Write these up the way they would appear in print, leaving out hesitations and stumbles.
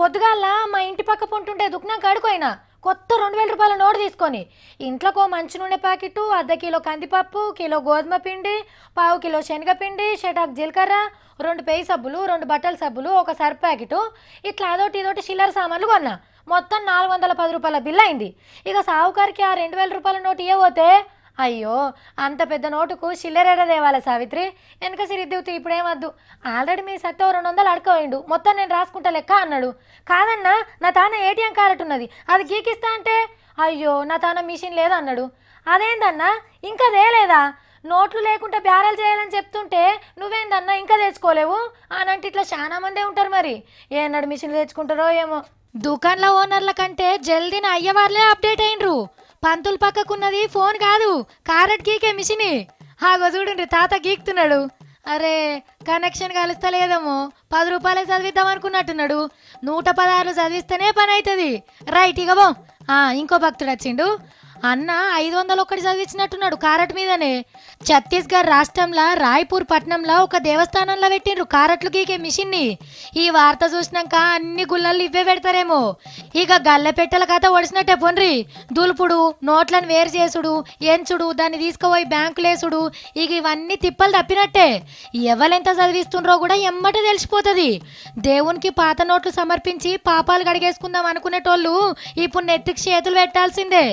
పొద్దుగాల మా ఇంటి పక్క పొంటుంటే దుఃఖనాక అడుకోయినా కొత్త 2000 రూపాయల నోటు తీసుకొని ఇంట్లోకో మంచి నూనె ప్యాకెట్, అర్ధ కిలో కందిపప్పు, కిలో గోధుమ పిండి, పావు కిలో శనగపిండి, షటాక్ జీలకర్ర, 2 పేయి సబ్బులు, 2 బట్టల సబ్బులు, ఒక సర్ఫ్ ప్యాకెట్, ఇట్లా అదోటి ఇదోటి చిల్లర సామాన్లు కొన్నా. మొత్తం 410 రూపాయల బిల్ అయింది. ఇక సావుకారికి ఆ 2000 రూపాయల నోటు ఇవ్వబోతే అయ్యో అంత పెద్ద నోటుకు చిల్లరేడ దేవాల సావిత్రి, వెనక సిరిద్దివుతూ ఇప్పుడేమద్దు, ఆల్రెడీ మీ సత్తో 200 అడుకోయిండు, మొత్తం నేను రాసుకుంటా లెక్క అన్నాడు. కాదన్నా నా తాన ఏటీఎం కార్డు ఉన్నది, అది గీకిస్తా అంటే అయ్యో నా తాన మిషన్ లేదన్నాడు. అదేందన్నా ఇంకా తేలేదా? నోట్లు లేకుండా బ్యారెల్ చేయాలని చెప్తుంటే నువ్వేందన్నా ఇంకా తెచ్చుకోలేవు అనంటే ఇట్లా చాలా మందే ఉంటారు. మరి ఏనాడు మిషన్ తెచ్చుకుంటారో ఏమో. దుకాణంలో ఓనర్ల కంటే జల్దీన అయ్యవార్లే అప్డేట్ అయినరు. పంతులు పక్కకున్నది ఫోన్ కాదు, కారెట్ గీకే మిషని. హాగో చూడండి తాత గీక్తున్నాడు. అరే కనెక్షన్ కలుస్తలేదేమో, 10 రూపాయలే చదివిద్దాం అనుకున్నట్టున్నాడు. 116 చదివిస్తేనే పని అవుతుంది. రైట్ ఇక బో. ఇంకో భక్తుడు వచ్చిండు. అన్న 501 చదివించినట్టున్నాడు కారెట్ మీదనే. ఛత్తీస్గఢ్ రాష్ట్రంలో రాయ్పూర్ పట్టణంలో ఒక దేవస్థానంలో పెట్టిండ్రు కారెట్లు గీకే మిషన్ని. ఈ వార్త చూసినాక అన్ని గుళ్ళల్లో ఇవ్వే పెడతారేమో. ఇక గల్లె పెట్టెల కథ ఒడిసినట్టే పొండ్రి. దులుపుడు, నోట్లను వేరు చేసుడు, ఎంచుడు, దాన్ని తీసుకుపోయి బ్యాంకులేసుడు, ఇక ఇవన్నీ తిప్పలు తప్పినట్టే. ఎవరెంత చదివిస్తుండ్రో కూడా ఎమ్మటే తెలిసిపోతుంది. దేవునికి పాత నోట్లు సమర్పించి పాపాలు కడిగేసుకుందాం అనుకునేటోళ్ళు ఇప్పుడు నెత్తికి చేతులు పెట్టాల్సిందే.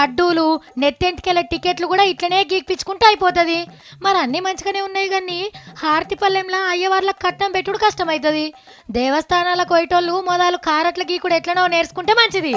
లడ్డూలు, నెత్తెంటికెళ్ళ టికెట్లు కూడా ఇట్లనే గీక్పించుకుంటూ అయిపోతుంది. మరి అన్నీ మంచిగానే ఉన్నాయి కానీ హారతి పల్లెంలో అయ్యవార్లకు కట్నం పెట్టుడు కష్టమవుతుంది. దేవస్థానాలకు పోయేటోళ్ళు మొదలు కారట్ల గీకుడు ఎట్లనో నేర్చుకుంటే మంచిది.